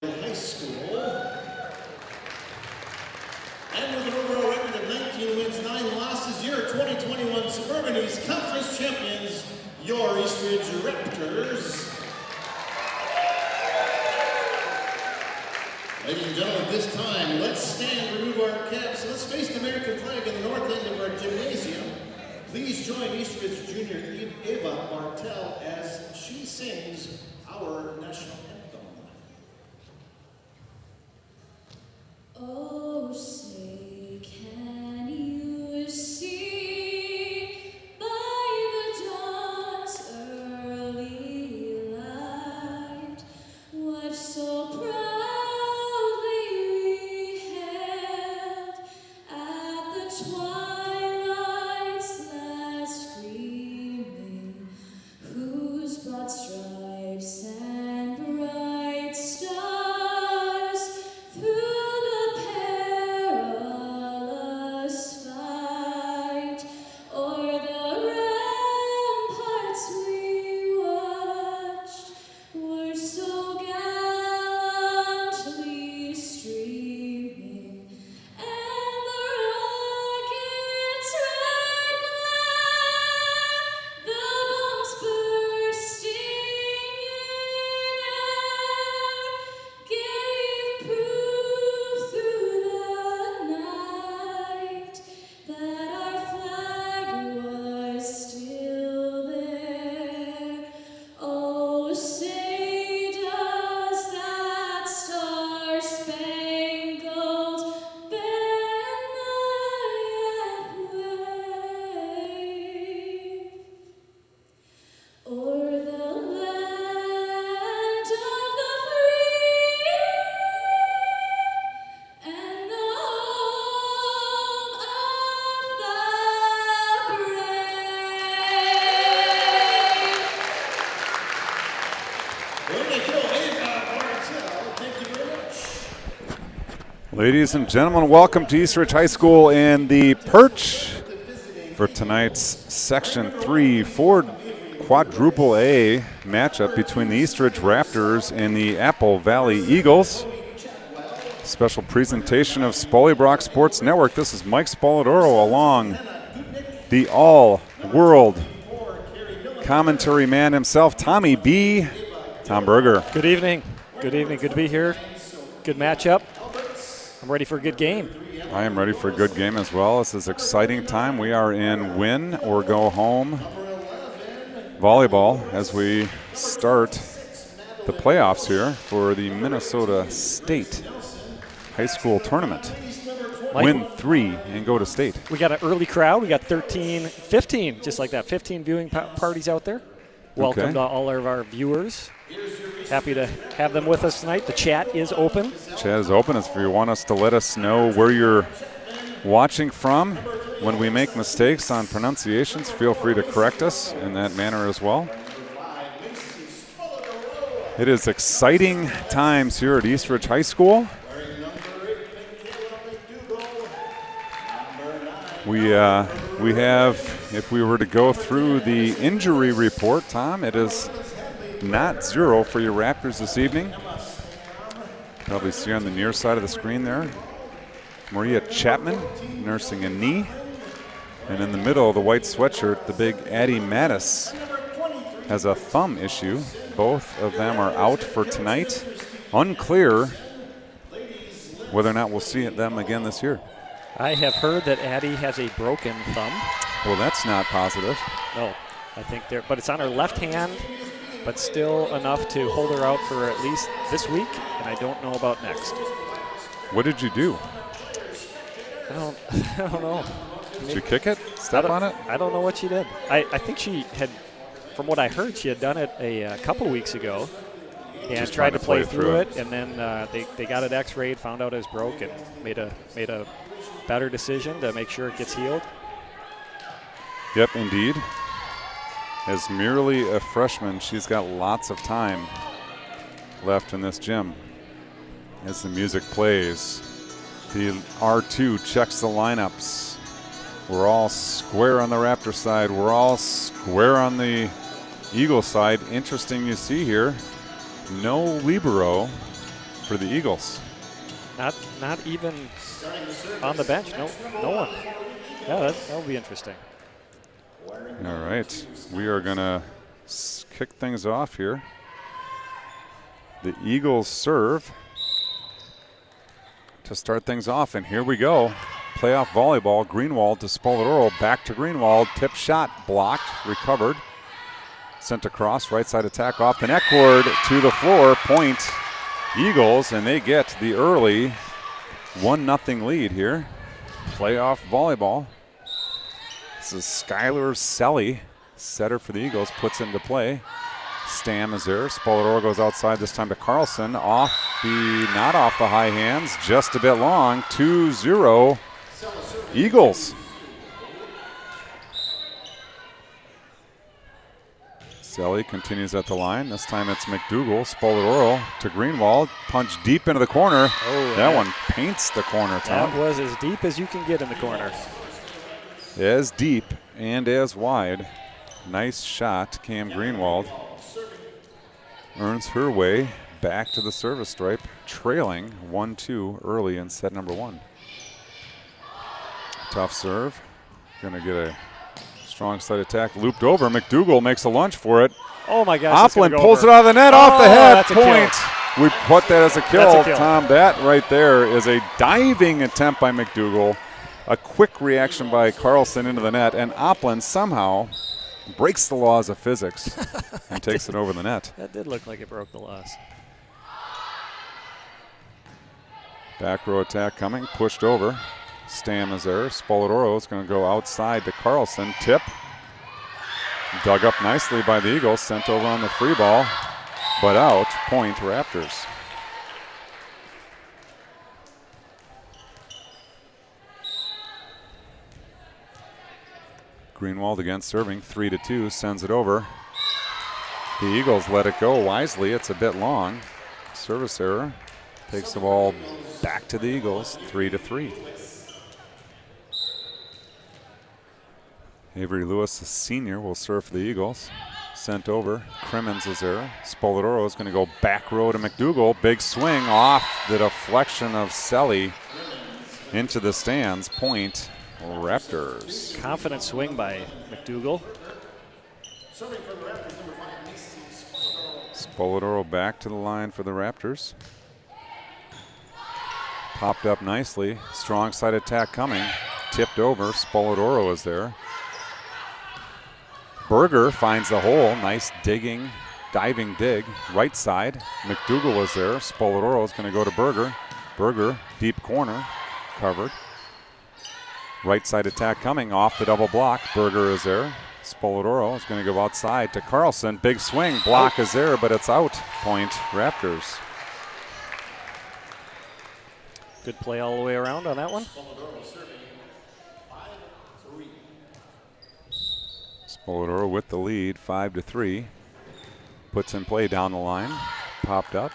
High School. And with an overall record of 19 wins, 9 losses, your 2021 Suburban East Conference champions, your Eastridge Raptors. Ladies and gentlemen, at this time, let's stand, remove our caps, let's face the American flag in the north end of our gymnasium. Please join Eastridge Junior Eva Bartel as she sings our national anthem. Oh, say, can you see by the dawn's early light what so proudly we hailed at the twilight's last gleaming, whose broad stripes and Ladies and gentlemen, welcome to Eastridge High School and the Perch for tonight's Section 3 Ford Quadruple A matchup between the Eastridge Raptors and the Apple Valley Eagles. Special presentation of Spollybrock Sports Network. This is Mike Spoladoro along the all-world commentary man himself, Tommy B. Tom Berger. Good evening. Good evening. Good to be here. Good matchup. I'm ready for a good game. I am ready for a good game as well. This is exciting time. We are in win or go home volleyball as we start the playoffs here for the Minnesota State High School Tournament. Mike, Win 3 and go to state. we got an early crowd. We got 13, 15, just like that, 15 viewing parties out there. Welcome Okay. to all of our viewers. Happy to have them with us tonight. The chat is open. Chat is open if you want us to let us know where you're watching from. When we make mistakes on pronunciations, feel free to correct us in that manner as well. It is exciting times here at Eastridge High School. We have, if we were to go through the injury report, Tom, it is not 0 for your Raptors this evening. Probably see on the near side of the screen there, Maria Chapman nursing a knee. And in the middle of the white sweatshirt, the big Addie Mattis has a thumb issue. Both of them are out for tonight. Unclear whether or not we'll see them again this year. I have heard that Addie has a broken thumb. Well, that's not positive. No, I think but it's on her left hand, but still enough to hold her out for at least this week, and I don't know about next. What did you do? I don't know. Did you kick it? Step on it? I don't know what she did. I think she had, from what I heard, she had done it a couple weeks ago and Just tried trying to play through it, and then they got it x-rayed, found out it was broke, and made a better decision to make sure it gets healed. Yep, indeed. As merely a freshman, she's got lots of time left in this gym. As the music plays, the R2 checks the lineups. We're all square on the Raptor side. We're all square on the Eagle side. Interesting you see here, no libero for the Eagles. Not even on the bench. No one. Yeah, that'll be interesting. All right, we are gonna kick things off here. The Eagles serve to start things off, and here we go. Playoff volleyball, Greenwald to Spoladoro, back to Greenwald, tip shot, blocked, recovered, sent across, right side attack off the net cord to the floor, point Eagles, and they get the early 1-0 lead here. Playoff volleyball. This is Skylar Selly, setter for the Eagles, puts into play. Stam is there. Spoladoro goes outside this time to Carlson. Not off the high hands, just a bit long. 2-0 Eagles. Selly continues at the line. This time it's McDougal. Spoladoro to Greenwald. Punch deep into the corner. Oh, that one paints the corner, Tom. That was as deep as you can get in the corner. As deep and as wide. Nice shot, Cam Greenwald. Earns her way back to the service stripe, trailing 1-2 early in set number 1. Tough serve. Gonna get a strong side attack. Looped over. McDougal makes a lunge for it. Oh my gosh. Oplin pulls it out of the net, off the head. That's a Point. kill. We put that as a kill. That's a kill. Tom, that right there is a diving attempt by McDougal. A quick reaction by Carlson into the net, and Oplin somehow breaks the laws of physics and takes it over the net. That did look like it broke the laws. Back row attack coming, pushed over. Stam is there. Spoladoro is going to go outside to Carlson. Tip. Dug up nicely by the Eagles. Sent over on the free ball, but out. Point Raptors. Greenwald again serving, 3-2, sends it over. The Eagles let it go wisely. It's a bit long. Service error. takes the ball back to the Eagles, 3-3. Avery Lewis, the senior, will serve for the Eagles. Sent over. Crimmins is there. Spoladoro is going to go back row to McDougal. Big swing off the deflection of Selly into the stands. Point Raptors. Confident swing by McDougal. Spoladoro back to the line for the Raptors. Popped up nicely. Strong side attack coming. Tipped over. Spoladoro is there. Berger finds the hole. Nice digging, diving dig. Right side. McDougal is there. Spoladoro is going to go to Berger. Berger, deep corner. Covered. Right side attack coming off the double block. Berger is there. Spoladoro is going to go outside to Carlson. Big swing. Block is there, but it's out. Point Raptors. Good play all the way around on that one. Spoladoro with the lead, 5-3. Puts in play down the line. Popped up.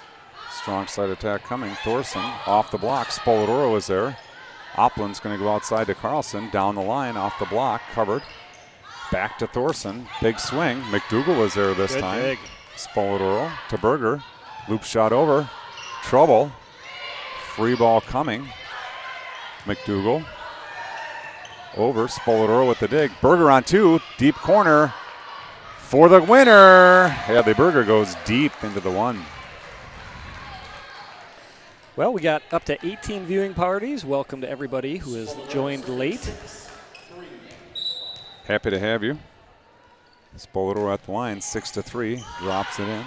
Strong side attack coming. Thorson off the block. Spoladoro is there. Opland's going to go outside to Carlson. Down the line, off the block, covered. Back to Thorson. Big swing. McDougal is there this Good time. dig. Spoladoro to Berger. Loop shot over. Trouble. Free ball coming. McDougal. Over. Spoladoro with the dig. Berger on two. Deep corner for the winner. Yeah, the Berger goes deep into the one. Well, we got up to 18 viewing parties. Welcome to everybody who has joined late. Happy to have you. Spoladoro at the line, 6-3. Drops it in.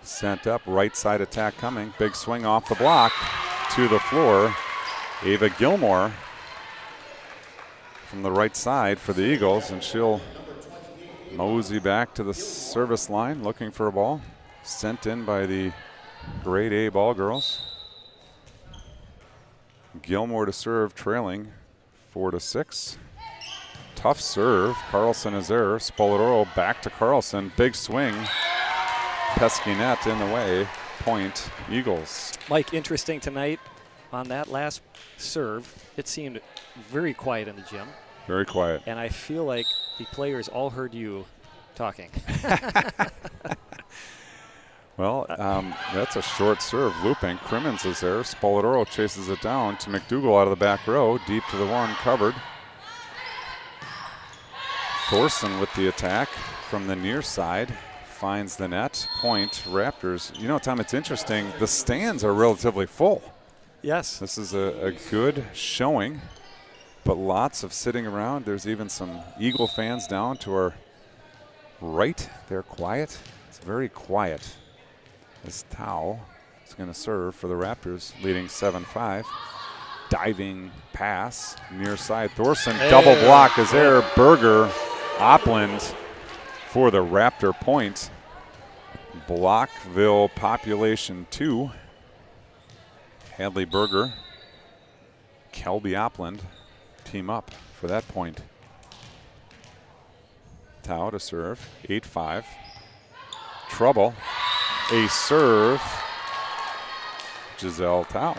Sent up. Right side attack coming. Big swing off the block to the floor. Ava Gilmore from the right side for the Eagles, and she'll mosey back to the service line looking for a ball. Sent in by the grade A ball girls. Gilmore to serve, trailing 4-6. Tough serve. Carlson is there. Spoladoro back to Carlson. Big swing. Pesky net in the way. Point Eagles. Mike, interesting tonight on that last serve. It seemed very quiet in the gym, Very quiet. and I feel like the players all heard you talking. Well, that's a short serve. Looping. Crimmins is there. Spoladoro chases it down to McDougal out of the back row. Deep to the one. Covered. Thorson with the attack from the near side. Finds the net. Point Raptors. You know, Tom, it's interesting. The stands are relatively full. Yes. This is a good showing, but lots of sitting around. There's even some Eagle fans down to our right. They're quiet. It's very quiet. This Tao is going to serve for the Raptors, leading 7-5. Diving pass, near side. Thorson, double block is there. Berger, Opland for the Raptor point. Blockville population 2. Hadley Berger, Kelby Opland team up for that point. Tao to serve, 8-5. Trouble. A serve. Giselle Tao.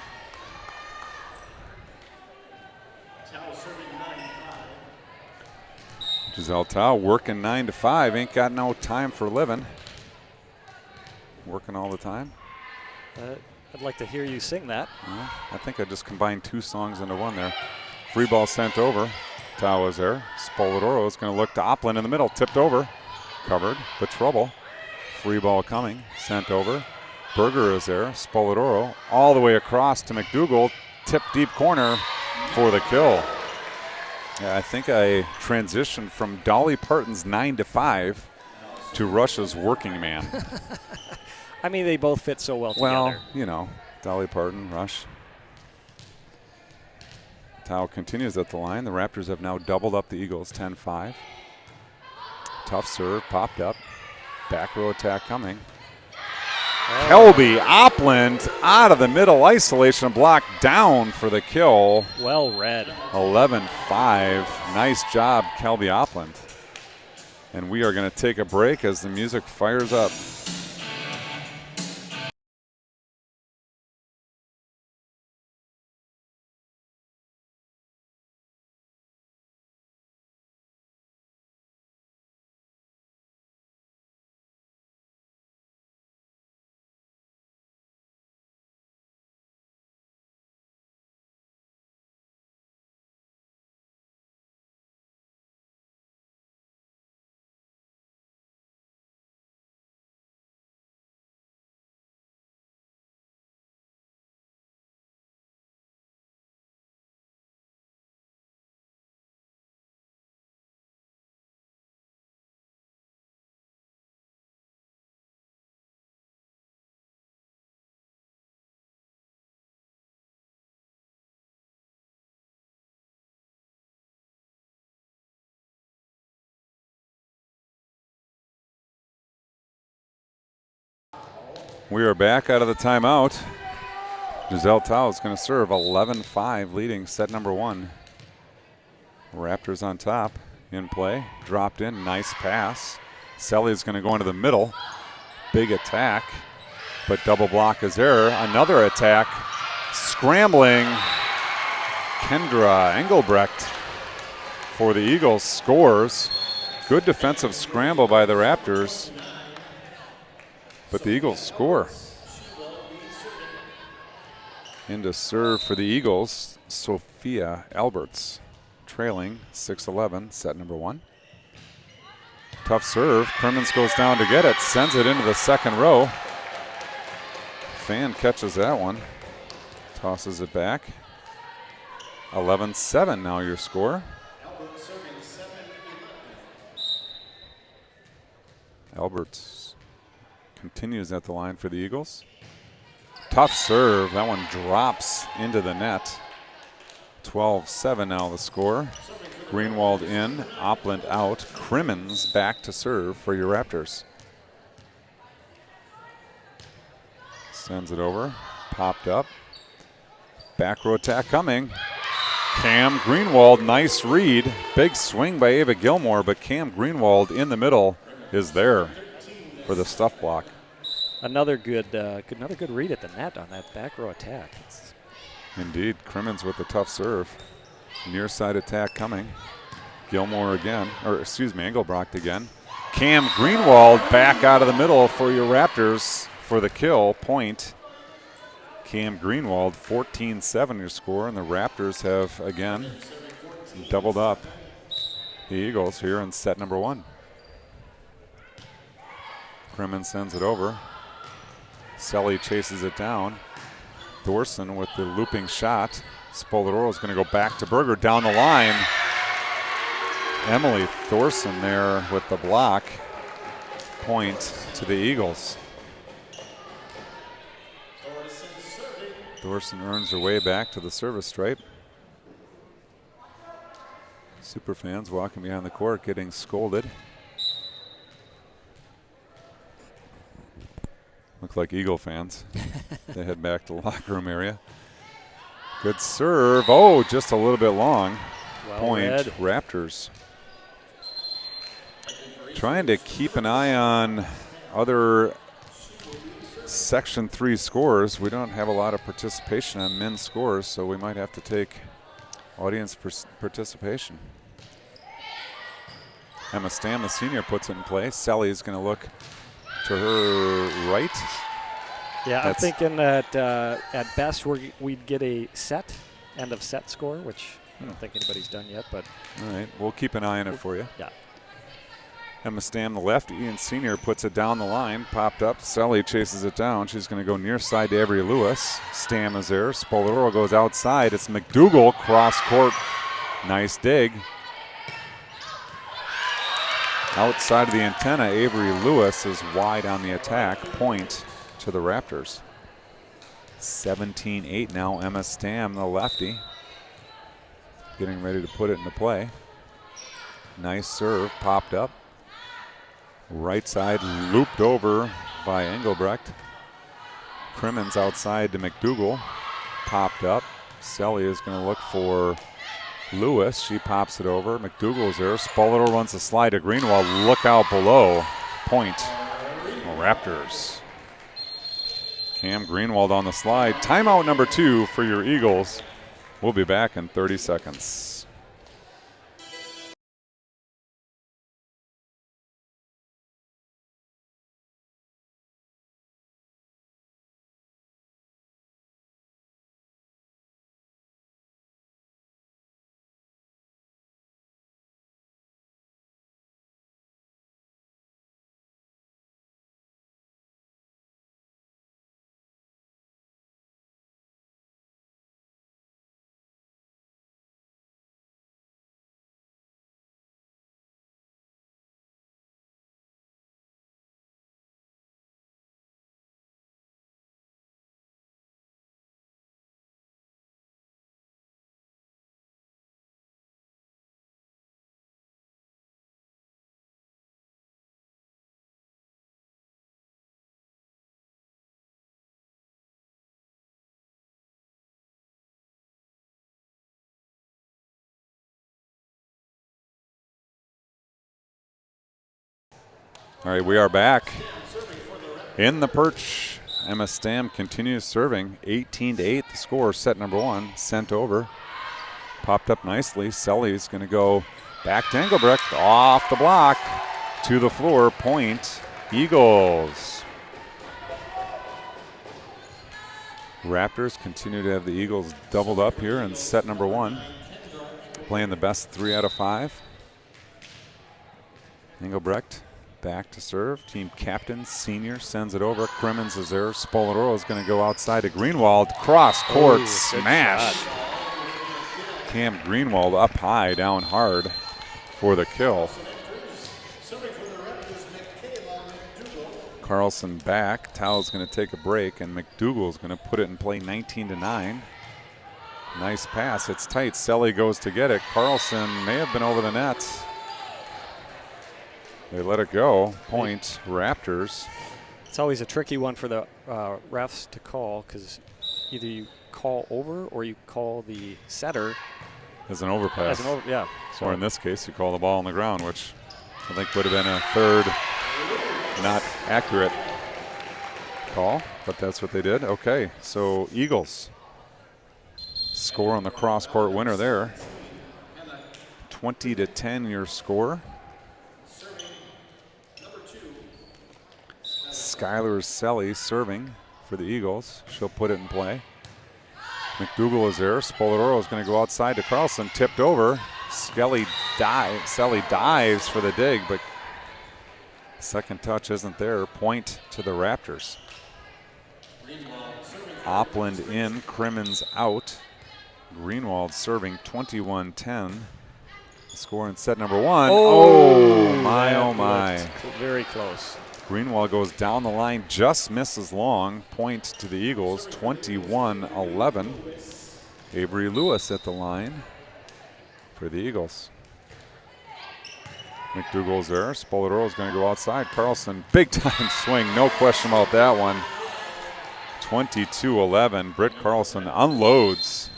Giselle Tao working 9 to 5. Ain't got no time for living. Working all the time. I'd like to hear you sing that. Well, I think I just combined two songs into one there. Free ball sent over. Tao is there. Spoladoro is going to look to Opland in the middle. Tipped over. Covered. But trouble. Free ball coming. Sent over. Berger is there. Spoladoro all the way across to McDougal. Tip deep corner for the kill. Yeah, I think I transitioned from Dolly Parton's 9 to 5 to Russia's Working Man. I mean, they both fit so well together. Well, you know, Dolly Parton, Rush. Tao continues at the line. The Raptors have now doubled up the Eagles, 10-5. Tough serve, popped up. Back row attack coming. Kelby Opland out of the middle isolation block down for the kill. Well read. 11-5. Nice job, Kelby Opland. And we are going to take a break as the music fires up. We are back out of the timeout. Giselle Tao is going to serve 11-5, leading set number 1. Raptors on top, in play, dropped in, nice pass. Selly is going to go into the middle. Big attack, but double block is there. Another attack, scrambling. Kendra Engelbrecht for the Eagles scores. Good defensive scramble by the Raptors, but the Eagles score. Into serve for the Eagles, Sophia Alberts, trailing 6-11, set number 1. Tough serve. Crimmins goes down to get it, sends it into the second row. Fan catches that one, tosses it back. 11-7 now your score. Alberts continues at the line for the Eagles. Tough serve. That one drops into the net. 12-7 now the score. Greenwald in, Opland out. Crimmins back to serve for your Raptors. Sends it over. Popped up. Back row attack coming. Cam Greenwald, nice read. Big swing by Ava Gilmore, but Cam Greenwald in the middle is there for the stuff block. Another good read at the net on that back row attack. Indeed, Crimmins with the tough serve. Near side attack coming. Gilmore again, or excuse me, Engelbrecht again. Cam Greenwald back out of the middle for your Raptors for the kill point. Cam Greenwald, 14-7 your score, and the Raptors have again doubled up the Eagles here in set number 1. Crimmins sends it over. Selly chases it down. Thorson with the looping shot. Spoladoro is going to go back to Berger down the line. Emily Thorson there with the block. Point to the Eagles. Thorson earns her way back to the service stripe. Superfans walking behind the court getting scolded. Look like Eagle fans. They head back to the locker room area. Good serve. Oh, just a little bit long. Well Point read. Raptors. Trying to keep an eye on other Section 3 scores. We don't have a lot of participation on men's scores, so we might have to take audience participation. Emma Stam, the senior, puts it in play. Sally is going to look to her right. Yeah, I'm thinking that at best we'd get a end of set score, which I don't think anybody's done yet. But all right, we'll keep an eye on it for you. Yeah. Emma Stam, the left. Ian Senior puts it down the line. Popped up. Sally chases it down. She's going to go near side to Avery Lewis. Stam is there. Spoladoro goes outside. It's McDougal cross court. Nice dig. Outside of the antenna, Avery Lewis is wide on the attack. Point to the Raptors. 17-8 now. Emma Stam, the lefty, getting ready to put it into play. Nice serve, popped up. Right side looped over by Engelbrecht. Crimmins outside to McDougal. Popped up. Selly is going to look for Lewis. She pops it over. McDougal's there. Spoladoro runs a slide to Greenwald. Look out below. Point. Raptors. Cam Greenwald on the slide. Timeout number 2 for your Eagles. We'll be back in 30 seconds. All right, we are back in the perch. Emma Stam continues serving. 18-8 the score. Set number 1 sent over. Popped up nicely. Selly's going to go back to Engelbrecht. Off the block to the floor. Point Eagles. Raptors continue to have the Eagles doubled up here in set number 1. Playing the best 3 out of 5. Engelbrecht back to serve. Team captain, senior, sends it over. Crimmins is there. Spoladoro is going to go outside to Greenwald. Cross court smash. Cam Greenwald up high, down hard for the kill. Carlson back. Tow's going to take a break, and McDougal's going to put it in play 19-9. Nice pass. It's tight. Selly goes to get it. Carlson may have been over the net. They let it go. Point Raptors. It's always a tricky one for the refs to call because either you call over or you call the setter As an overpass. Yeah. Or in this case, you call the ball on the ground, which I think would have been a third not accurate call, but that's what they did. Okay, so Eagles score on the cross-court winner there. 20-10 your score. Skylar Selly serving for the Eagles. She'll put it in play. McDougal is there. Spoladoro is going to go outside to Carlson. Tipped over. Selly dives for the dig, but second touch isn't there. Point to the Raptors. Opland in. Crimmins out. Greenwald serving 21-10. Score in set number 1. Oh my, oh my. Very close. Greenwald goes down the line, just misses long. Point to the Eagles, 21-11. Avery Lewis at the line for the Eagles. McDougal's there. Spoladoro is going to go outside. Carlson, big time swing, no question about that one. 22-11. Britt Carlson unloads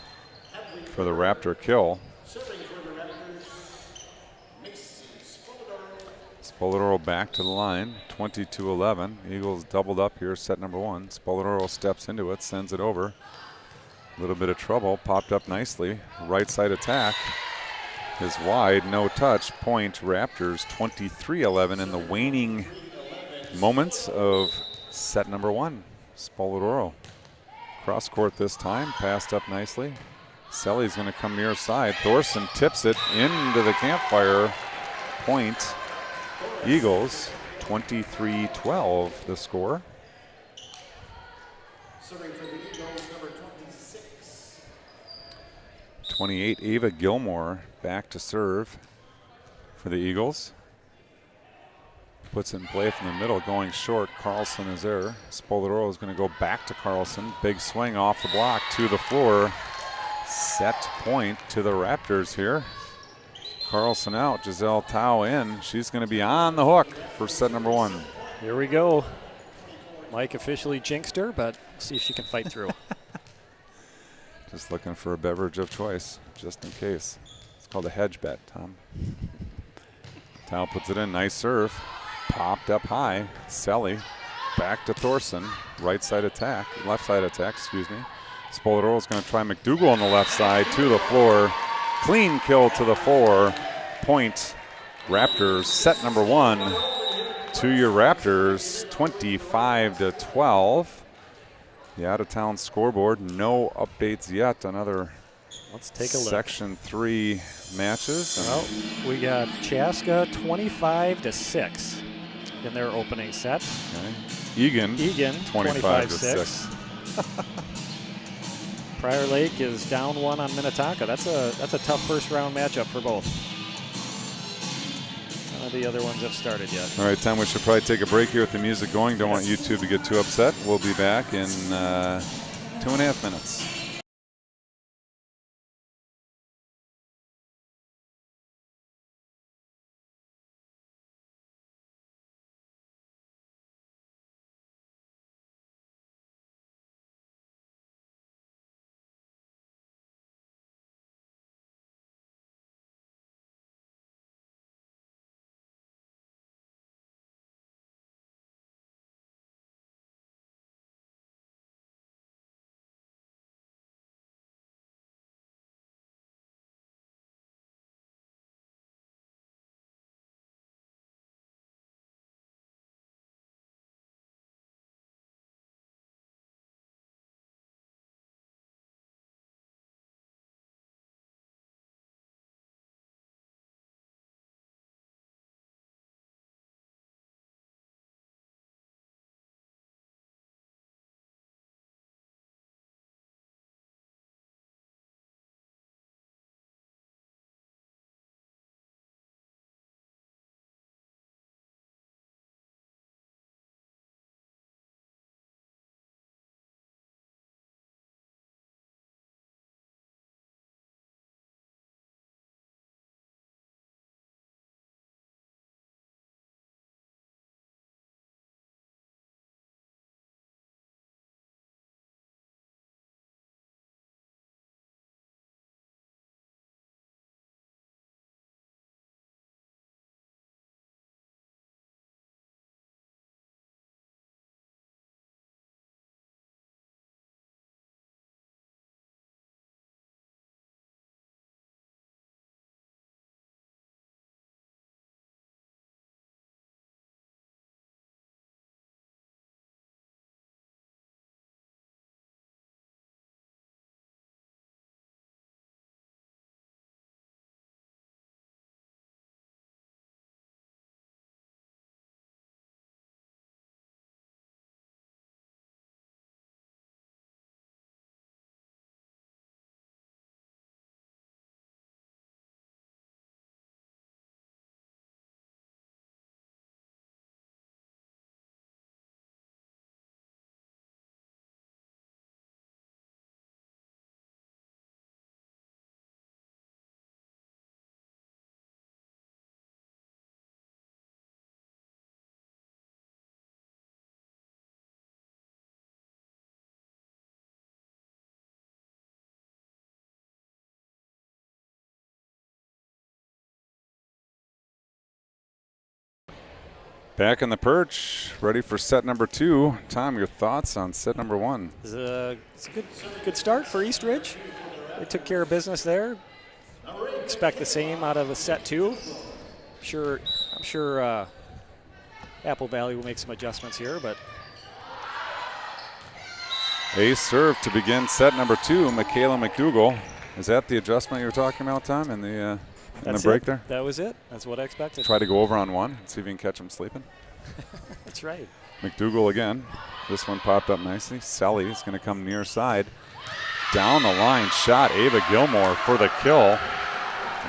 for the Raptor kill. Spoladoro back to the line, 22-11. Eagles doubled up here, set number 1. Spoladoro steps into it, sends it over. A little bit of trouble, popped up nicely. Right side attack is wide, no touch. Point Raptors, 23-11 in the waning moments of set number 1. Spoladoro cross court this time, passed up nicely. Selly's going to come near side. Thorson tips it into the campfire. Point Eagles, 23-12 the score. Serving for the Eagles, number 26. 28, Ava Gilmore back to serve for the Eagles. Puts it in play from the middle, going short. Carlson is there. Spoladoro is going to go back to Carlson. Big swing off the block to the floor. Set point to the Raptors here. Carlson out, Giselle Tao in. She's going to be on the hook for set number 1. Here we go. Mike officially jinxed her, but see if she can fight through. Just looking for a beverage of choice, just in case. It's called a hedge bet, Tom. Tao puts it in, nice serve. Popped up high. Selly back to Thorson. Right side attack, left side attack, excuse me. Spoladoro is going to try McDougal on the left side to the floor. Clean kill to the 4. Point Raptors, set number 1 to your Raptors, 25-12. The out-of-town scoreboard, no updates yet on other Let's take a look. Section 3 matches. Well, we got Chaska 25-6 in their opening set. Okay. Egan 25-6. Prior Lake is down 1 on Minnetonka. That's a tough first round matchup for both. None of the other ones have started yet. All right, Tom, we should probably take a break here with the music going. Don't want YouTube to get too upset. We'll be back in 2.5 minutes. Back in the perch, ready for set number 2. Tom, your thoughts on set number 1? It's a good start for East Ridge. They took care of business there. Expect the same out of a set 2. I'm sure Apple Valley will make some adjustments here, but Ace serve to begin set number 2. Michaela McDougal. Is that the adjustment you were talking about, Tom, in the break there? That was it. That's what I expected. Try to go over on one and see if you can catch him sleeping. That's right. McDougal again. This one popped up nicely. Selly is going to come near side. Down the line shot. Ava Gilmore for the kill.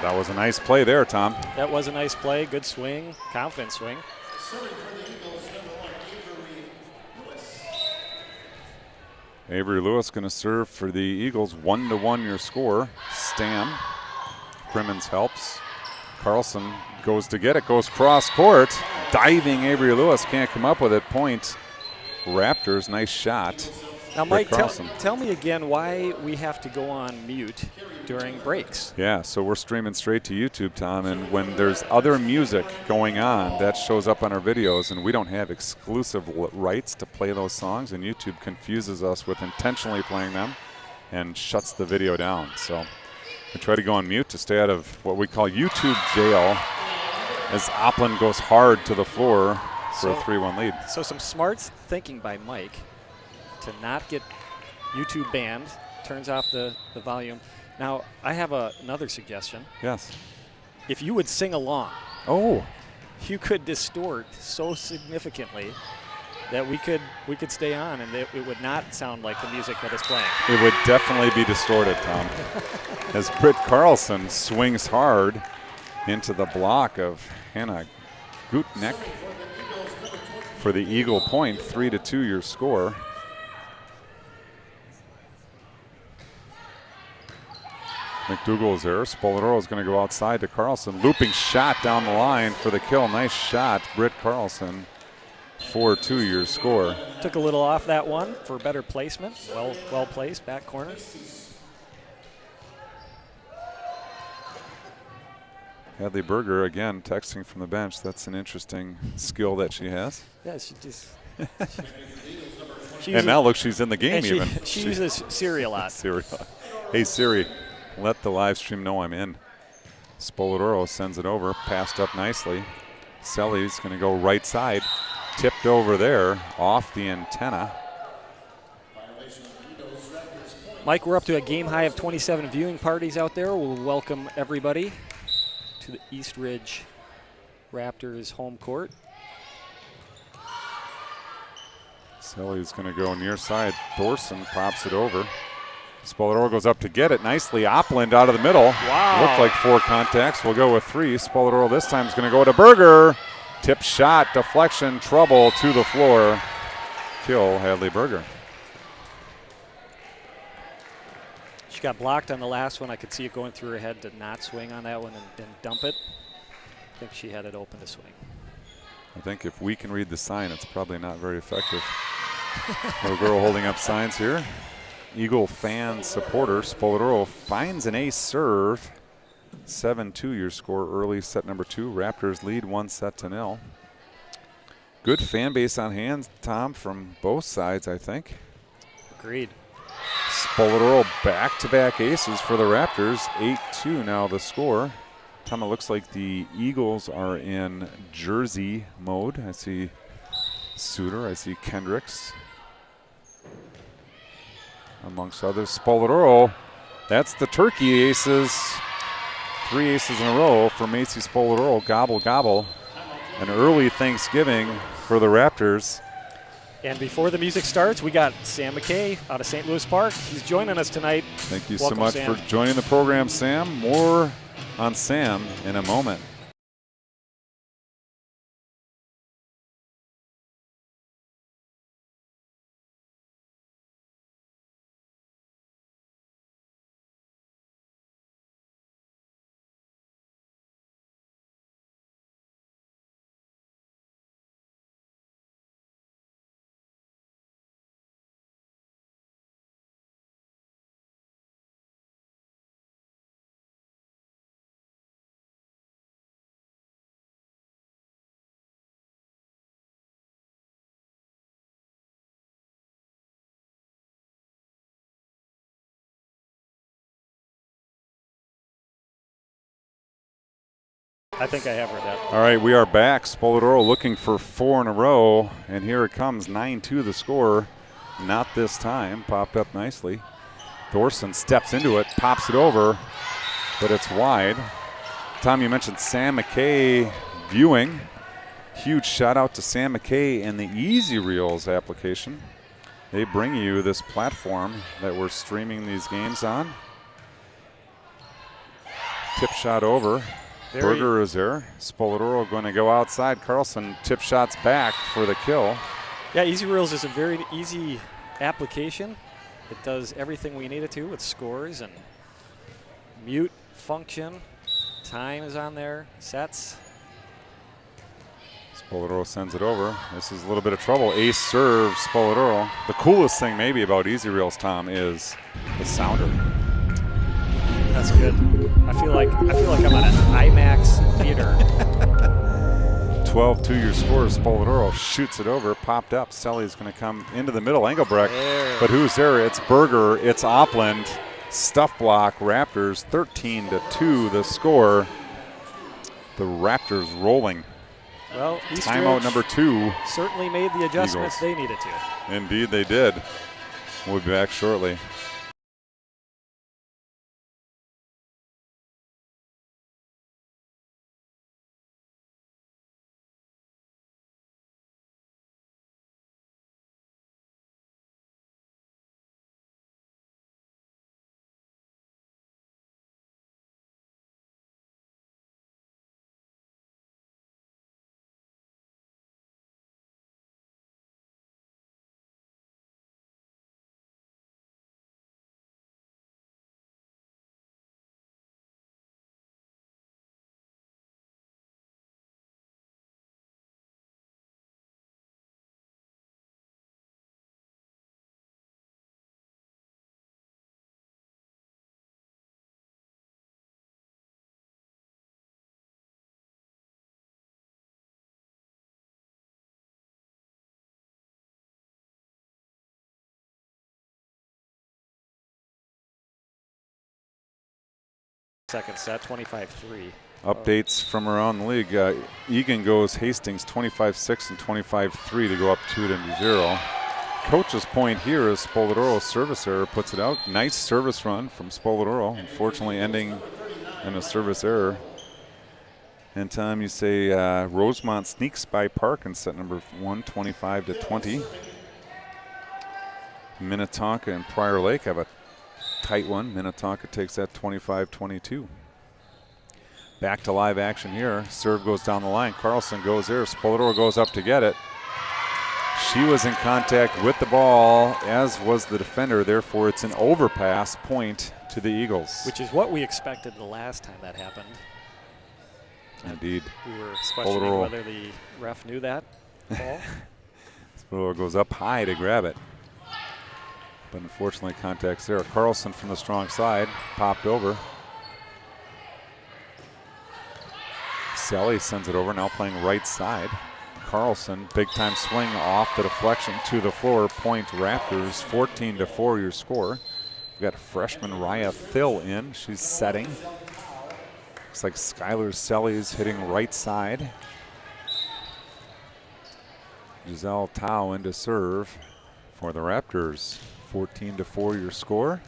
That was a nice play there, Tom. That was a nice play. Good swing. Confident swing. Serving for the Eagles, number 1, Avery Lewis. Avery Lewis going to serve for the Eagles. 1-1 your score. Stam. Crimmins helps. Carlson goes to get it. Goes cross court. Diving Avery Lewis. Can't come up with it. Point Raptors. Nice shot. Now, Mike, tell me again why we have to go on mute during breaks. Yeah, so we're streaming straight to YouTube, Tom, and when there's other music going on, that shows up on our videos, and we don't have exclusive rights to play those songs, and YouTube confuses us with intentionally playing them and shuts the video down. So we try to go on mute to stay out of what we call YouTube jail as Oppland goes hard to the floor for a 3-1 lead. So some smart thinking by Mike to not get YouTube banned, turns off the volume. Now, I have another suggestion. Yes. If you would sing along, you could distort so significantly that we could stay on and it would not sound like the music that is playing. It would definitely be distorted, Tom. As Britt Carlson swings hard into the block of Hannah Gutneck for the Eagle point. 3-2 your score. McDougal is there. Spoladoro is going to go outside to Carlson. Looping shot down the line for the kill. Nice shot, Britt Carlson. 4-2 your score. Took a little off that one for better placement. Well placed, back corner. Hadley Berger again texting from the bench. That's an interesting skill that she has. Yeah, she just. And now look, she's in the game even. She uses Siri a lot. Siri. Hey Siri, let the live stream know I'm in. Spoladoro sends it over, passed up nicely. Selly's going to go right side, tipped over there, off the antenna. Mike, we're up to a game high of 27 viewing parties out there. We'll welcome everybody to the East Ridge Raptors home court. Selly's going to go near side. Thorson pops it over. Spoladoro goes up to get it nicely. Oppland out of the middle. Wow. Looked like 4 contacts. We'll go with 3. Spoladoro this time is going to go to Berger. Tip shot, deflection, trouble to the floor. Kill Hadley Berger. She got blocked on the last one. I could see it going through her head to not swing on that one and dump it. I think she had it open to swing. I think if we can read the sign, it's probably not very effective. Little girl holding up signs here. Eagle fan supporter. Spoladoro finds an ace serve. 7-2 your score early, set number 2. Raptors lead 1-0. Good fan base on hand, Tom, from both sides, I think. Agreed. Spoladoro back-to-back aces for the Raptors. 8-2 now the score. Tom, it looks like the Eagles are in jersey mode. I see Suter, I see Kendricks, amongst others. Spoladoro, that's the turkey aces. 3 aces in a row for Macy Spoladoro. Gobble, gobble. An early Thanksgiving for the Raptors. And before the music starts, we got Sam McKay out of St. Louis Park. He's joining us tonight. Thank you Welcome, so much Sam. for joining the program, Sam. More on Sam in a moment. I think I have heard that. All right, we are back. Spoladoro looking for 4 in a row, and here it comes, 9-2 the score. Not this time, popped up nicely. Thorson steps into it, pops it over, but it's wide. Tom, you mentioned Sam McKay viewing. Huge shout out to Sam McKay and the Easy Reels application. They bring you this platform that we're streaming these games on. Tip shot over. Berger is there. Spoladoro going to go outside. Carlson tip shots back for the kill. Yeah, Easy Reels is a very easy application. It does everything we need it to with scores and mute function. Time is on there, sets. Spoladoro sends it over. This is a little bit of trouble. Ace serves Spoladoro. The coolest thing maybe about Easy Reels, Tom, is the sounder. That's good. I feel like I'm at an IMAX theater. 12-2 your score. Spoladoro shoots it over, popped up. Selly's going to come into the middle. Engelbrecht. There. But who's there? It's Berger. It's Opland. Stuff block. Raptors 13-2 the score. The Raptors rolling. Well, Timeout number 2. certainly made the adjustments Eagles. they needed to. Indeed they did. We'll be back shortly. Second set, 25-3. Updates from around the league. Egan goes Hastings 25-6 and 25-3 to go up 2-0. Coach's point here is Spoladoro's service error puts it out. Nice service run from Spoladoro, unfortunately ending in a service error. And Tom, you say Rosemont sneaks by Park in set number 1, 25-20. Minnetonka and Prior Lake have a tight one. Minnetonka takes that 25-22. Back to live action here. Serve goes down the line. Carlson goes there. Spoladoro goes up to get it. She was in contact with the ball, as was the defender. Therefore, it's an overpass point to the Eagles. Which is what we expected the last time that happened. Indeed. We were questioning Spoladoro. whether the ref knew that ball. Spoladoro goes up high to grab it. But unfortunately, contact's there. Carlson from the strong side, popped over. Sally sends it over, now playing right side. Carlson, big time swing off the deflection to the floor. Point Raptors, 14-4 your score. We got freshman Raya Thill in, she's setting. Looks like Skylar Selly's hitting right side. Giselle Tao into serve for the Raptors. 14-4 your score.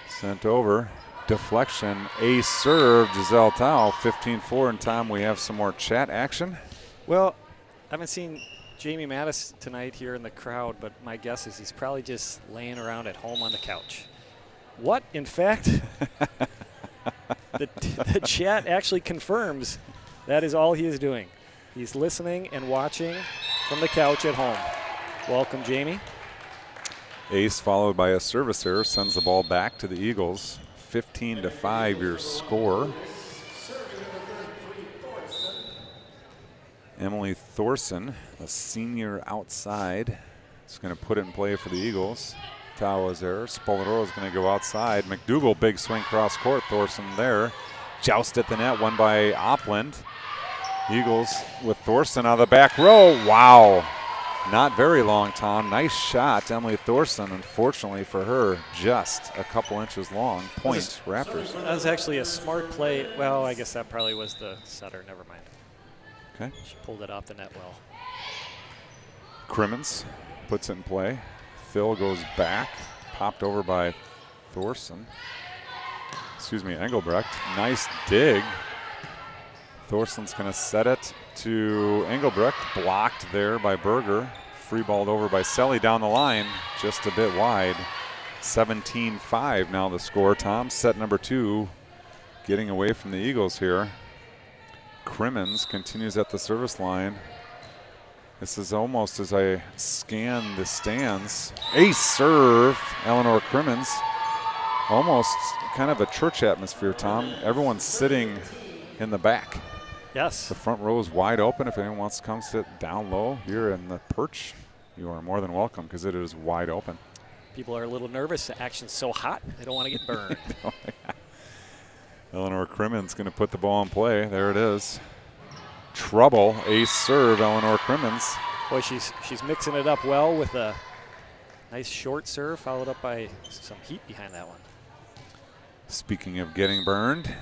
Sent over. Deflection. Ace serve. Giselle Tao. 15-4. And Tom, we have some more chat action. Well, I haven't seen Jamie Mattis tonight here in the crowd, but my guess is he's probably just laying around at home on the couch. What, in fact, the chat actually confirms that is all he is doing. He's listening and watching from the couch at home. Welcome, Jamie. Ace followed by a service error sends the ball back to the Eagles. 15-5 your score. Emily Thorson, a senior outside, is going to put it in play for the Eagles. Tao is there. Spoladoro is going to go outside. McDougal, big swing cross court. Thorson there. Joust at the net, won by Opland. Eagles with Thorson on the back row. Wow. Not very long, Tom. Nice shot, Emily Thorson. Unfortunately for her, just a couple inches long. Point, Raptors. That was actually a smart play. Well, I guess that probably was the setter. Never mind. Okay. She pulled it off the net well. Crimmins puts it in play. Phil goes back, popped over by Thorson. Excuse me, Engelbrecht. Nice dig. Thorson's going to set it to Engelbrecht. Blocked there by Berger. Free balled over by Selly down the line, just a bit wide. 17-5 now the score. Tom, set number 2, getting away from the Eagles here. Crimmins continues at the service line. This is almost as I scan the stands. Ace serve, Eleanor Crimmins. Almost kind of a church atmosphere, Tom. Everyone's sitting in the back. Yes. The front row is wide open. If anyone wants to come sit down low here in the perch, you are more than welcome because it is wide open. People are a little nervous. The action's so hot, they don't want to get burned. Eleanor Crimmins going to put the ball in play. There it is. Trouble, ace serve, Eleanor Crimmins. Boy, she's mixing it up well with a nice short serve, followed up by some heat behind that one. Speaking of getting burned,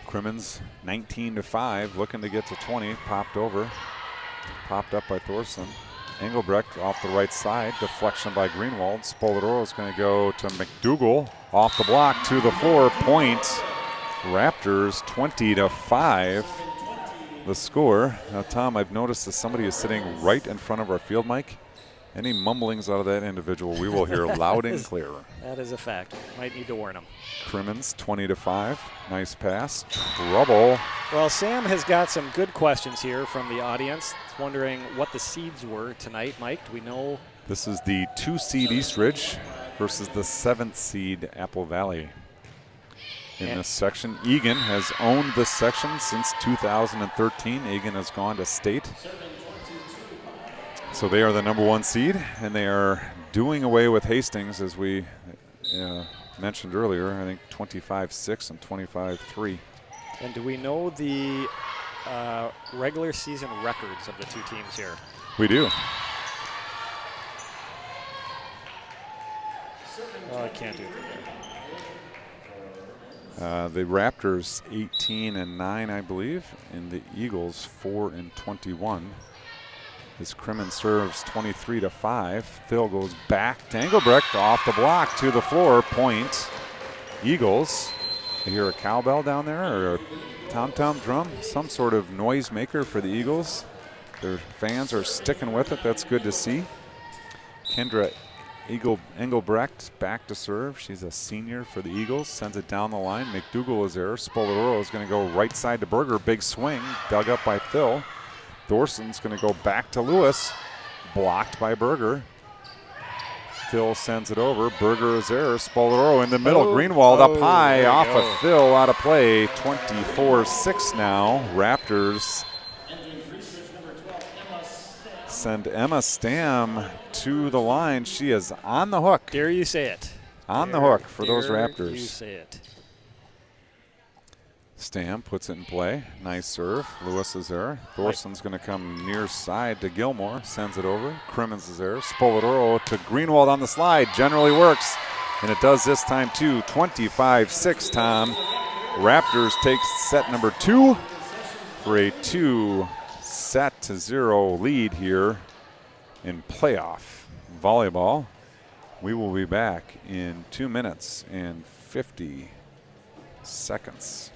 Crimmins 19-5, looking to get to 20, popped over, popped up by Thorson. Engelbrecht off the right side, deflection by Greenwald. Spoladoro is going to go to McDougal, off the block to the floor, point. Raptors 20-5. The score. Now, Tom, I've noticed that somebody is sitting right in front of our field mic. Any mumblings out of that individual, we will hear loud and clear. That is a fact. Might need to warn them. Crimmins 20-5. Nice pass. Trouble. Well, Sam has got some good questions here from the audience. Wondering what the seeds were tonight. Mike, do we know? This is the 2-seed Eastridge versus the 7th seed Apple Valley. In this section, Egan has owned this section since 2013. Egan has gone to state. So they are the number 1 seed, and they are doing away with Hastings, as we mentioned earlier. I think 25-6 and 25-3. And do we know the regular season records of the two teams here? We do. Oh, I can't do it from there. The Raptors 18-9, I believe, and the Eagles 4-21. As Crimmins serves 23-5. Phil goes back to Engelbrecht, off the block to the floor. Point. Eagles. I hear a cowbell down there or a tom-tom drum, some sort of noise maker for the Eagles. Their fans are sticking with it. That's good to see. Kendra Engelbrecht back to serve. She's a senior for the Eagles. Sends it down the line. McDougal is there. Spoladoro is going to go right side to Berger. Big swing. Dug up by Phil. Thorson's going to go back to Lewis. Blocked by Berger. Phil sends it over. Berger is there. Spoladoro in the middle. Greenwald up high. Off of Phil. Out of play. 24-6 now. Raptors send Emma Stam to the line. She is on the hook. Dare you say it. On the hook for those Raptors. Dare you say it. Stam puts it in play. Nice serve. Lewis is there. Thorson's going to come near side to Gilmore. Sends it over. Crimmins is there. Spoladoro to Greenwald on the slide. Generally works. And it does this time too. 25-6, Tom. Raptors take set number 2 for a 2-0 lead here in playoff volleyball. We will be back in 2 minutes and 50 seconds.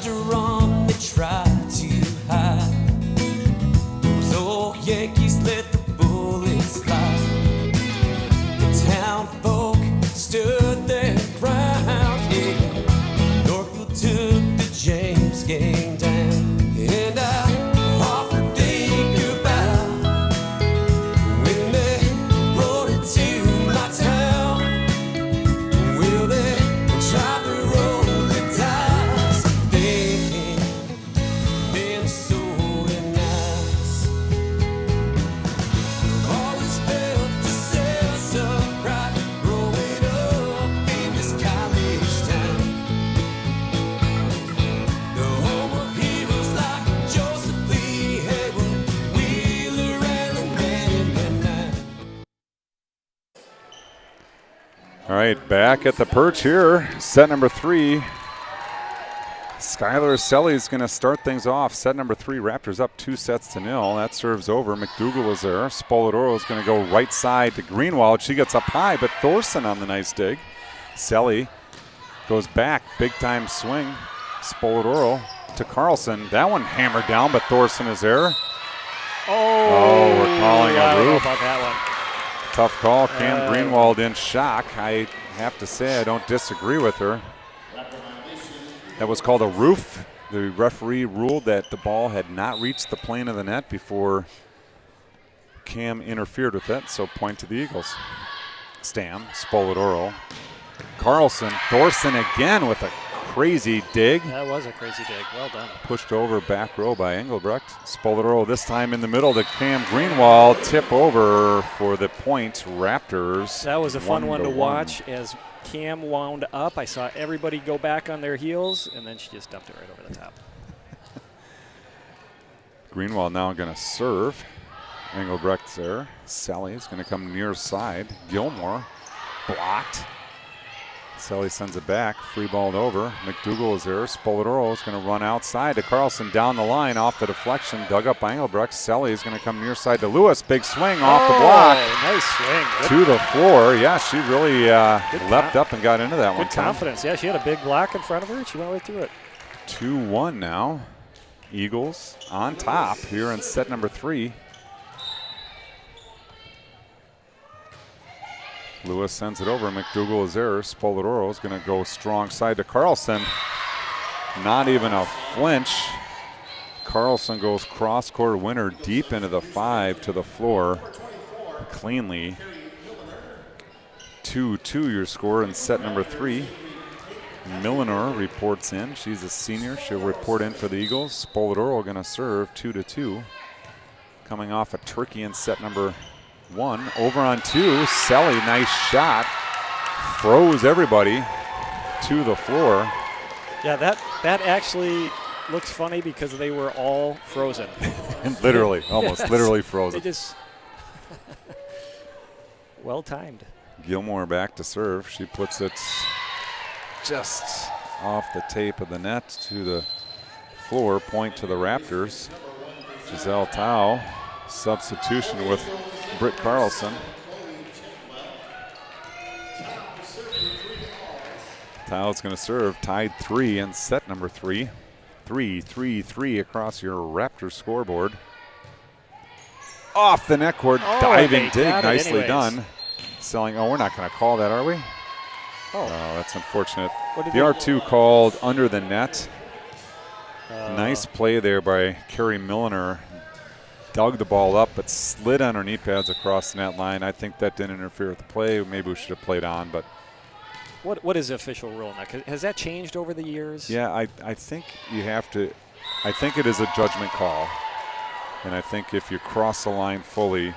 to run, they tried to hide. Those old Yankees let the bullets fly. The town folk stood their ground, yeah. Northfield took the James gang down. And I often think about when they rode into my town. Will they try to roll the dice? They been so nice. Always felt the sense of pride growing up in this college town. The home of heroes like Joseph Lee, Haywood, Wheeler, and the man in the night. All right, back at the perch here. Set number 3. Skylar Selly is going to start things off. Set number 3, Raptors up 2-0. That serves over. McDougal is there. Spoladoro is going to go right side to Greenwald. She gets up high, but Thorson on the nice dig. Selly goes back. Big time swing. Spoladoro to Carlson. That one hammered down, but Thorson is there. Oh, we're calling yeah, a I don't know roof. about that one. Tough call. Cam Greenwald in shock. I have to say I don't disagree with her. That was called a roof. The referee ruled that the ball had not reached the plane of the net before Cam interfered with it, so point to the Eagles. Stam, Spoladoro, Carlson, Thorson again with a crazy dig. That was a crazy dig. Well done. Pushed over back row by Engelbrecht. Spoladoro this time in the middle to Cam Greenwald. Tip over for the point. Raptors. That was a fun one to 1-1. watch as Cam wound up. I saw everybody go back on their heels, and then she just dumped it right over the top. Greenwald now going to serve. Engelbrecht's there. Sally is going to come near side. Gilmore blocked. Sally sends it back. Free balled over. McDougal is there. Spoladoro is going to run outside to Carlson down the line off the deflection. Dug up by Engelbrecht. Sally is going to come near side to Lewis. Big swing off the block. Nice swing. Good, To the floor. Yeah, she really leapt up and got into that one. good confidence. Yeah, she had a big block in front of her, and she went right through it. 2-1 now. Eagles on top here in set number 3. Lewis sends it over. McDougal is there. Spoladoro is going to go strong side to Carlson. Not even a flinch. Carlson goes cross-court winner deep into the 5 to the floor cleanly. 2-2 your score in set number 3. Milliner reports in. She's a senior. She'll report in for the Eagles. Spoladoro going to serve 2-2. Coming off a turkey in set number 1. Over on 2. Selly, nice shot. Froze everybody to the floor. Yeah, that actually looks funny because they were all frozen. And literally, almost Yes. literally They frozen. just well timed. Gilmore back to serve. She puts it just off the tape of the net to the floor. Point to the Raptors. Giselle Tao, substitution with Britt Carlson. Tao's going to serve. Tied 3 in set number 3. 3-3-3 across your Raptors scoreboard. Off the net cord, Oh, diving they dig, got it nicely anyways. done. Selling. Oh, we're not going to call that, are we? Oh, That's unfortunate. What did The they- R2 called under the net. Nice play there by Carrie Milliner. Dug the ball up, but slid on her knee pads across the net line. I think that didn't interfere with the play. Maybe we should have played on, but what is the official rule now? Has that changed over the years? yeah, I think you have to. I think it is a judgment call, and I think if you cross the line fully,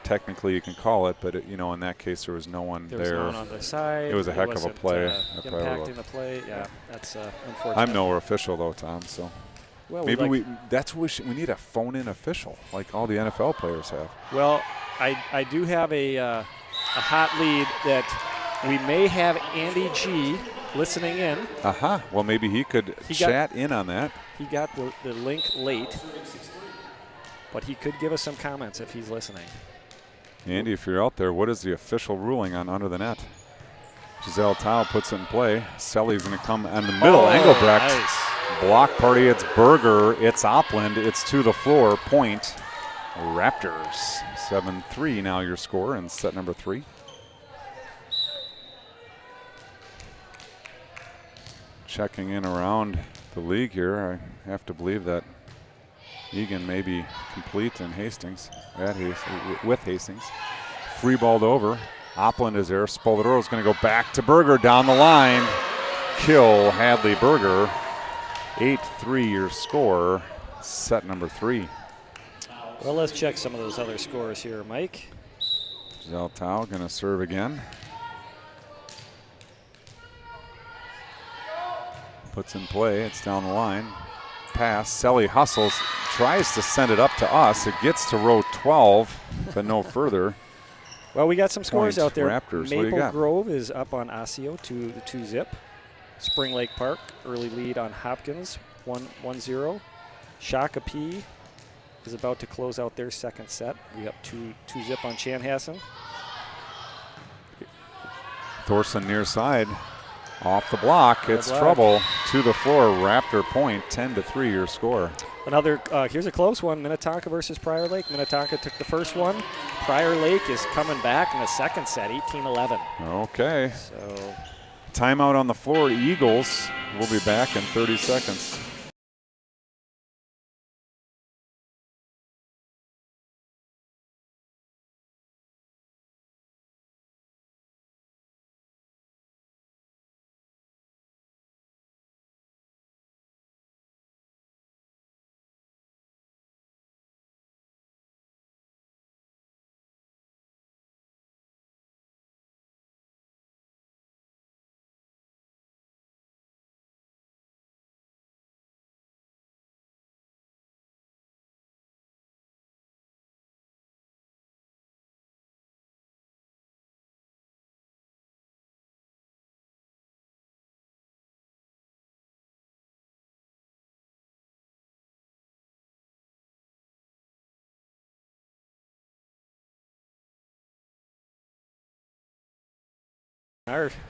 technically you can call it. But in that case, there was no one There was there. no one on the side. It was a heck of a wasn't, play. That probably impacting was. the play. Yeah, that's unfortunate. I'm no official though, Tom. So Well, maybe that's what we need a phone-in official like all the NFL players have. Well, I do have a hot lead that we may have Andy G listening in. Well, maybe he could chat in on that. He got the link late, but he could give us some comments if he's listening. Andy, if you're out there, what is the official ruling on under the net? Giselle Tao puts it in play. Selly's going to come in the middle. Oh, Engelbrecht nice. block party. It's Berger. It's Opland. It's to the floor. Point. Raptors. 7-3 now your score in set number 3. Checking in around the league here. I have to believe that Egan may be complete in Hastings, with Hastings. Free balled over. Opland is there. Spoladoro is going to go back to Berger down the line. Kill Hadley Berger. 8-3 your score, set number 3. Well, let's check some of those other scores here, Mike. Zeltau going to serve again. Puts in play. It's down the line. Pass. Selly hustles. Tries to send it up to us. It gets to row 12, but no further. Well, we got some scores Point out there. Raptors. What do you Maple got? Grove is up on Osseo to the 2-zip. Spring Lake Park, early lead on Hopkins, 1-0. Shakopee is about to close out their second set. We got 2-zip on Chanhassen. Thorson near side. Off the block. Good It's block. trouble. To the floor. Raptor point. 10-3 your score. Another, here's a close one, Minnetonka versus Prior Lake. Minnetonka took the first one. Prior Lake is coming back in the second set, 18-11. Okay. So Timeout on the floor. Eagles will be back in 30 seconds.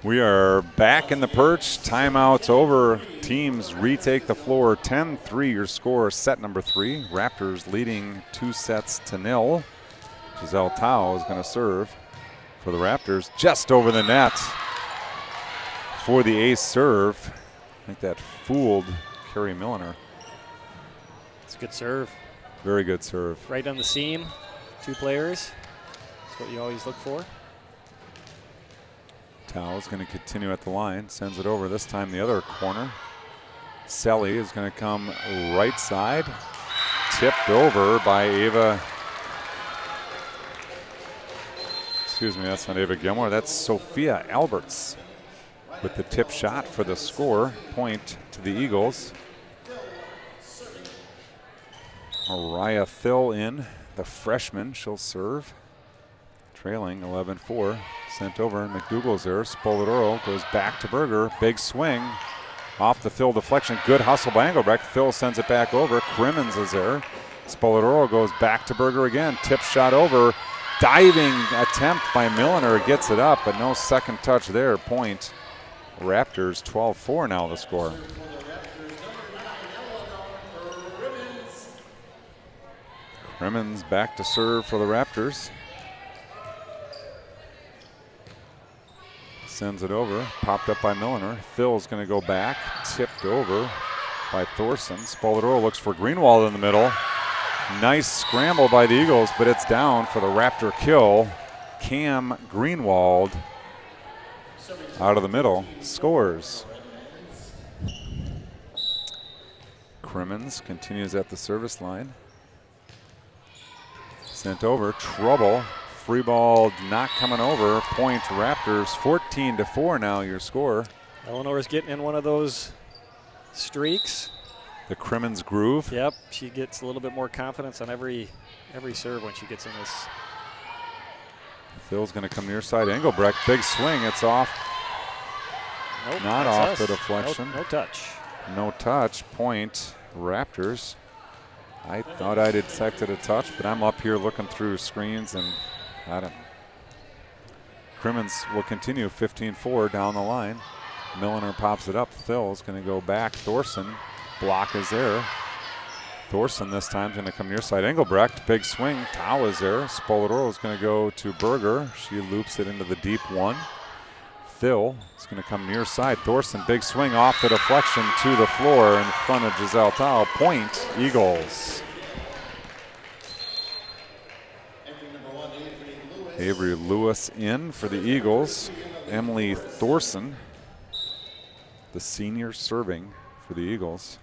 We are back in the perch. Timeout's over. Teams retake the floor. 10-3 your score, set number 3. Raptors leading 2-0. Giselle Tao is going to serve for the Raptors just over the net for the ace serve. I think that fooled Carrie Milliner. it's a good serve. Very good serve. Right on the seam, 2 players. That's what you always look for. Tao is going to continue at the line. Sends it over, this time the other corner. Selly is going to come right side. Tipped over by Ava. Excuse me, that's not Ava Gilmore. That's Sophia Alberts with the tip shot for the score. Point to the Eagles. Mariah Thill in, the freshman. She'll serve. Trailing 11-4. Sent over. McDougal's there. Spoladoro goes back to Berger. Big swing. Off the Thill deflection. Good hustle by Engelbrecht. Thill sends it back over. Crimmins is there. Spoladoro goes back to Berger again. Tip shot over. Diving attempt by Milliner. Gets it up, but no second touch there. Point. Raptors 12-4 now the score. Crimmins back to serve for the Raptors. Sends it over. Popped up by Milliner. Phil's going to go back. Tipped over by Thorson. Spoladoro looks for Greenwald in the middle. Nice scramble by the Eagles, but it's down for the Raptor kill. Cam Greenwald out of the middle scores. Crimmins continues at the service line. Sent over. Trouble. Free ball not coming over. Point Raptors. 14-4 now your score. Eleanor's getting in one of those streaks. The Crimmins groove. Yep, she gets a little bit more confidence on every serve when she gets in this. Phil's going to come near side. Engelbrecht, big swing. It's off. Nope, Not that's off us. the deflection. No touch. No touch. Point Raptors. I thought I detected a touch, but I'm up here looking through screens and I don't. Crimmins will continue 15-4 down the line. Milliner pops it up. Phil's going to go back. Thorson Block is there. Thorson this time is going to come near side. Engelbrecht, big swing. Tau is there. Spoladoro is going to go to Berger. She loops it into the deep one. Phil is going to come near side. Thorson, big swing off the deflection to the floor in front of Giselle Tau. Point, Eagles. Avery Lewis in for the Eagles. Emily Thorson, the senior, serving for the Eagles.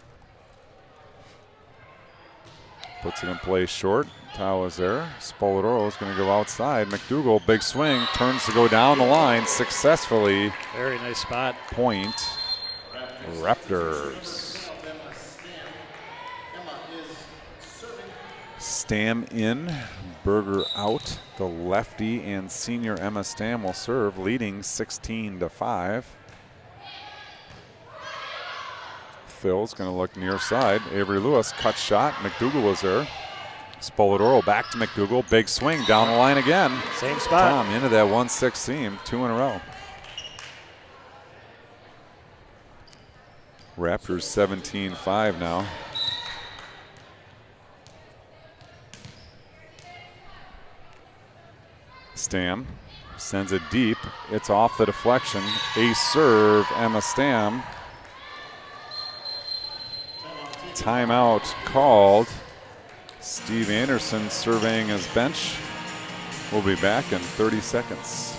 Puts it in play short. Tau is there. Spoladoro is going to go outside. McDougal, big swing, turns to go down the line successfully. Very nice spot. Point, Raptors. Stam in, Berger out. The lefty and senior Emma Stam will serve, leading 16-5. Phil's going to look near side. Avery Lewis, cut shot. McDougal was there. Spoladoro back to McDougal. Big swing down the line again. Same spot. Tom into that 1-6 seam. 2 in a row. Raptors 17-5 now. Stam sends it deep. It's off the deflection. Ace serve, Emma Stam. Timeout called. Steve Anderson surveying his bench. We'll be back in 30 seconds.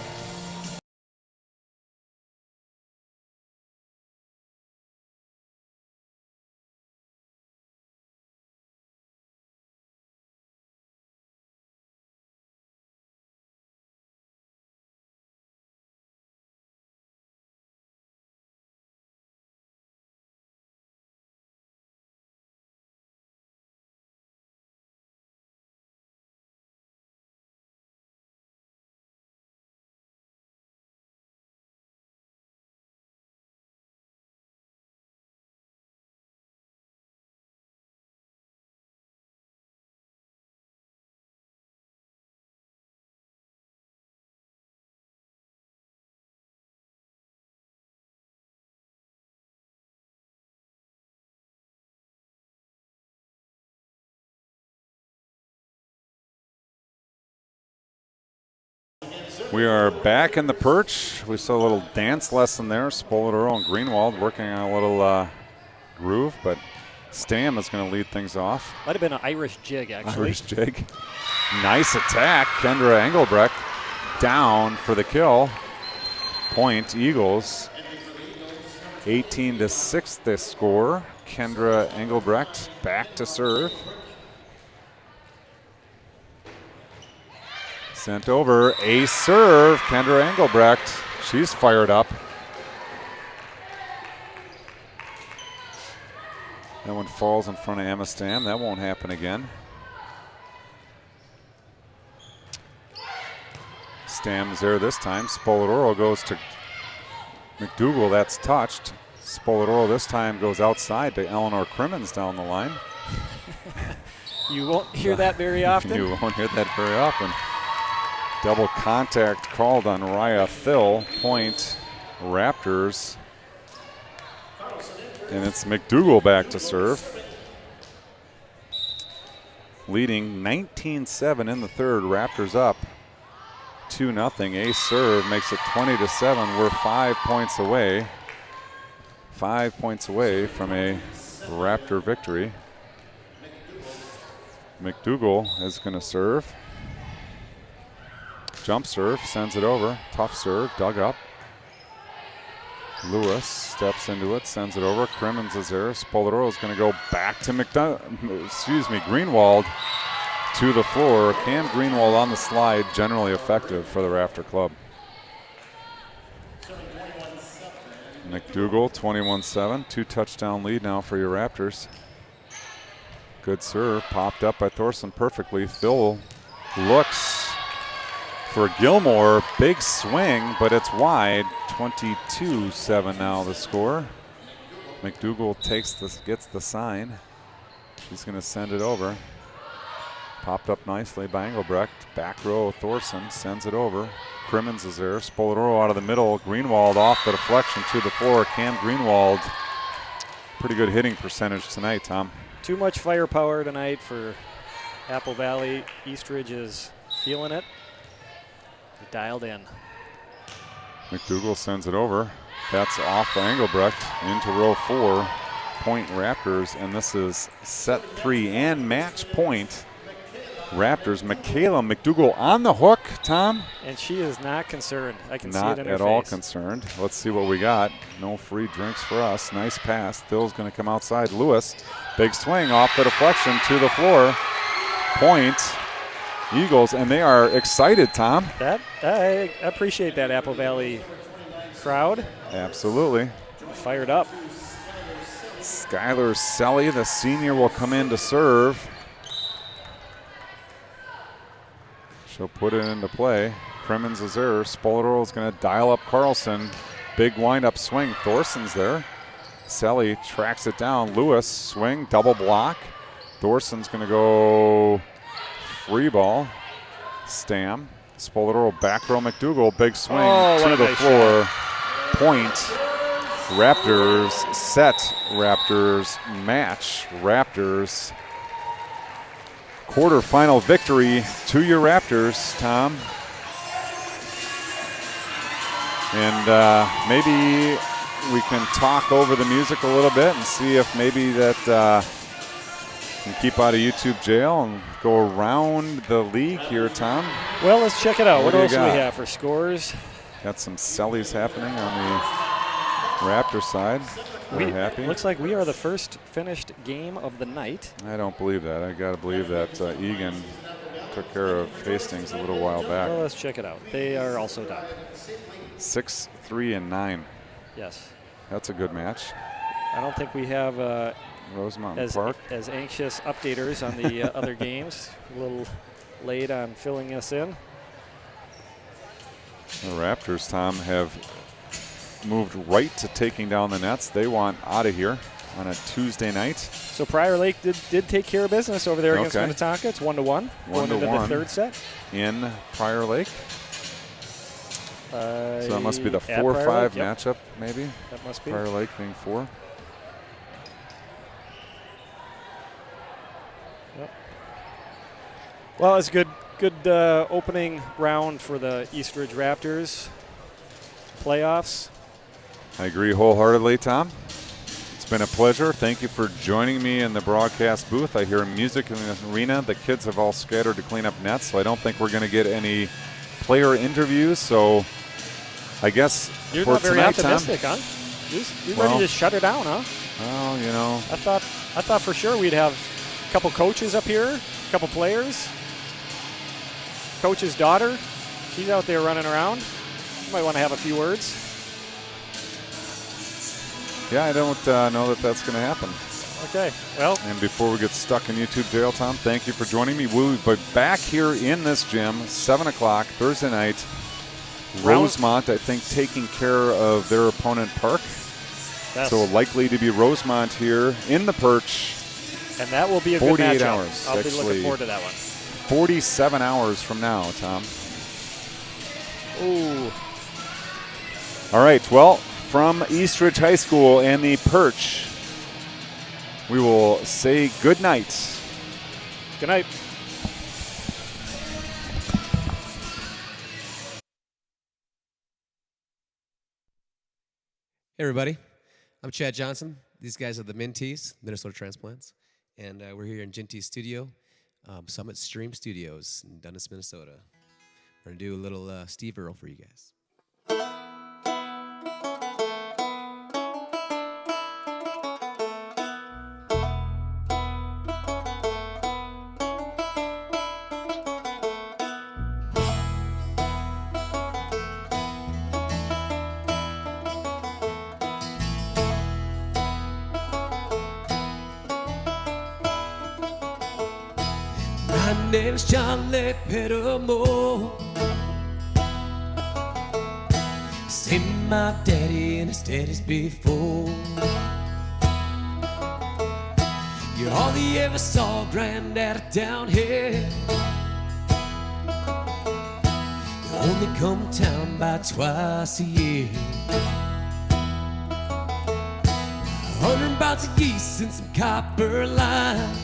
We are back in the perch. We saw a little dance lesson there. Spoladoro and Greenwald working on a little groove, but Stam is going to lead things off. Might have been an Irish jig, actually. Irish jig. Nice attack. Kendra Engelbrecht down for the kill. Point, Eagles. 18-6 this score. Kendra Engelbrecht back to serve. Sent over, ace serve, Kendra Engelbrecht. She's fired up. That one falls in front of Emma Stam. That won't happen again. Stam's there this time. Spoladoro goes to McDougal. That's touched. Spoladoro this time goes outside to Eleanor Crimmins down the line. You won't hear that very often. You won't hear that very often. Double contact called on Raya Thill. Point, Raptors. And it's McDougal back to serve. Leading 19-7 in the third. Raptors up 2-0. Ace serve makes it 20-7. We're 5 points away. 5 points away from a Raptor victory. McDougal is going to serve. Jump serve, sends it over. Tough serve, dug up. Lewis steps into it, sends it over. Crimmins is there. Spoladoro is going to go back to Greenwald to the floor. Cam Greenwald on the slide, generally effective for the Raptor Club. McDougal, 21-7. 2-touchdown lead now for your Raptors. Good serve, popped up by Thorson perfectly. Phil looks for Gilmore, big swing, but it's wide. 22-7 now the score. McDougal gets the sign. She's going to send it over. Popped up nicely by Engelbrecht. Back row, Thorson sends it over. Crimmins is there. Spoladoro out of the middle. Greenwald off the deflection to the floor. Cam Greenwald pretty good hitting percentage tonight, Tom. Too much firepower tonight for Apple Valley. Eastridge is feeling it. They're dialed in. McDougal sends it over. That's off Engelbrecht into row 4. Point Raptors, and this is set 3 and match point. Raptors. Michaela McDougal on the hook, Tom. And she is not concerned. I can see Not it in her at all face. concerned. Let's see what we got. No free drinks for us. Nice pass. Phil's going to come outside. Lewis, big swing off the deflection to the floor. Point. Eagles, and they are excited, Tom. That I appreciate that Apple Valley crowd. Absolutely. Fired up. Skylar Selly, the senior, will come in to serve. She'll put it into play. Kremens is there. Spolador is going to dial up Carlson. Big windup swing. Thorson's there. Selly tracks it down. Lewis, swing, double block. Thorson's going to go free ball. Stam. Spolador back row McDougal. Big swing Oh, what to a the nice floor. Point. Raptors set. Raptors match. Raptors. Quarterfinal victory to your Raptors, Tom. And maybe we can talk over the music a little bit and see if maybe that can keep out of YouTube jail and go around the league here, Tom. Well, let's check it out. What What do you else do we got? have for scores? Got some sellies happening on the Raptor side. We're happy. Looks like we are the first finished game of the night. I don't believe that. I got to believe that Egan took care of Hastings a little while back. Well, let's check it out. They are also done. 6, 3, and 9. Yes. That's a good match. I don't think we have Rosemont Park. as anxious updaters on the other games. A little late on filling us in. The Raptors, Tom, have moved right to taking down the Nets. They want out of here on a Tuesday night. So Prior Lake did take care of business over there against Okay. Minnetonka. It's 1-1. Going into the 1-1. third set. In Prior Lake. So that must be the at 4-5 Prior Lake, yep. matchup, maybe. That must be. Prior Lake being 4. Well, it's good opening round for the Eastridge Raptors playoffs. I agree wholeheartedly, Tom. It's been a pleasure. Thank you for joining me in the broadcast booth. I hear music in the arena. The kids have all scattered to clean up nets, so I don't think we're going to get any player interviews. So I guess You're for not very tonight, Tom, optimistic, huh? You're Well- ready to shut her down, huh? well, you know, I thought for sure we'd have a couple coaches up here, a couple players. Coach's daughter, she's out there running around. You might want to have a few words. yeah, I don't know that that's going to happen. Okay, well, And before we get stuck in YouTube jail, Tom, thank you for joining me. We'll be back here in this gym, 7 o'clock Thursday night. Rosemont, I think, taking care of their opponent, Park. yes. So likely to be Rosemont here in the Perch. And that will be a good 48 matchup. hours, I'll be actually. looking forward to that one. 47 hours from now, Tom. Ooh, All right, well, from Eastridge High School and the Perch, we will say good night. good night. Hey everybody, I'm Chad Johnson. These guys are the Minties, Minnesota Transplants, and we're here in Ginty's studio, Summit Stream Studios in Dundas, Minnesota. We're gonna do a little Steve Earle for you guys. My name's Charlie Pettimore. Seen my daddy and his daddies before. You're all he ever saw, granddad down here. You only come town by twice a year. 100 pounds of yeast and some copper lime.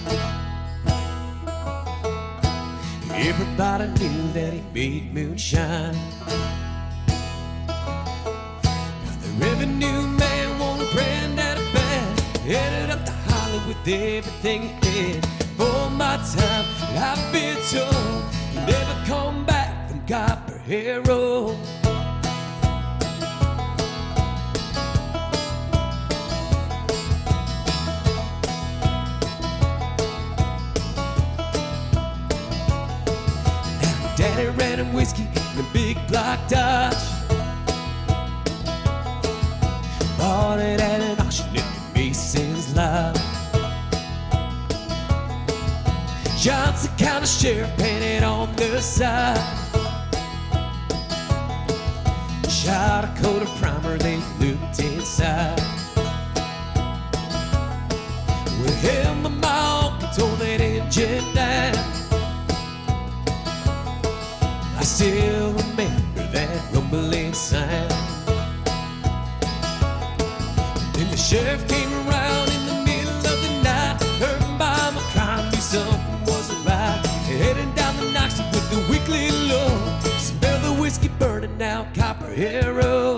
Everybody knew that he made moonshine. Now the revenue man won a brand out of band, headed up to Hollywood with everything he had. For my time, I've been told he never come back from Copper Hero. Daddy ran him whiskey in a big block Dodge. Bought it at an auction in the Mason's lot. Johnson County Sheriff painted on the side. Shot a coat of primer, they looked inside. With him and my uncle told that engine down. I still remember that rumbling sound. Then the sheriff came around in the middle of the night. Heard by my crime, knew something wasn't right. Heading down the Knoxie with the weekly low. Smell the whiskey burning out Copper Hero.